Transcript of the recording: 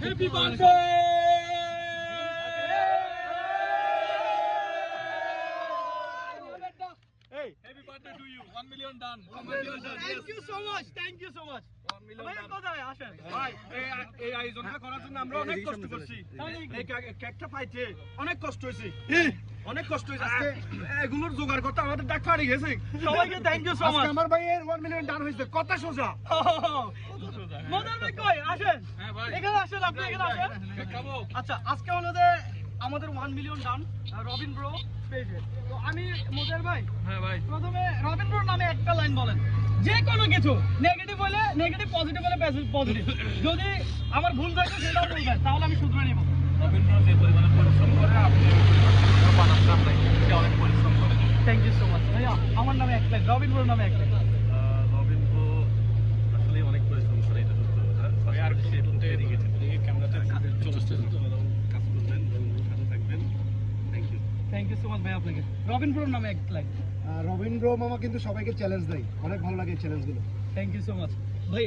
Happy birthday Happy birthday to you. 1 million done. 1 million done. Thank you so much. Thank you so much. 1 million ভাই done. কোথায় আসেন? ভাই এই আয়োজনটা করার জন্য আমরা অনেক কষ্ট করছি। এই কেকটা পাইতে অনেক কষ্ট হয়েছে। অনেক কষ্ট হয়েছে। আজকে এগুলোর জোগাড় করতে আমাদের ডাক ফাড়ি গেছে। সবাইকে থ্যাংক ইউ সো মাচ। আজকে আমার ভাইয়ের 1 মিলিয়ন ডান হয়েছে। কথা সোজা। মজার ভাই কই আসেন? হ্যাঁ ভাই। এখানে আসেন, আপনি এখানে আসেন। কেক খাবো। আচ্ছা, আজকে আমাদের 1 মিলিয়ন ডান রবিন ব্রো পেজে। তো আমি মজার ভাই, হ্যাঁ ভাই। প্রথমে রবিন ব্রোর নামে একটা লাইন বলেন। যে কোনো কিছু নেগেটিভ হলে নেগেটিভ, পজিটিভ হলে পজিটিভ। যদি আমার ভুল থাকে সেটাও বলবেন, তাহলে আমি শুধরে নিব। রবীন্দ্র যে পরিমাণে পরিশ্রম করে আপনি বানাচ্ছেন নাই সে অনেক পরিশ্রম করে। থ্যাংক ইউ সো মাচ ভাইয়া। আমার নামে এক লাইন, রবিন ব্রোর নামে এক লাইন। রবীন্দ্র আসলে অনেক পরিশ্রম করে, এটা সত্য কথা। আর সে ডেডিকেটেড, ক্যামেরাতে কাজ করবেন এবং সাথে থাকবেন। Thank you. Thank you so much ভাই আপনাকে। রবিন ব্রোর নামে এক লাইন। রবীন্দ্র মামা কিন্তু সবাইকে চ্যালেঞ্জ দেয়, অনেক ভালো লাগে এই চ্যালেঞ্জগুলো। থ্যাংক ইউ সো মাচ ভাই।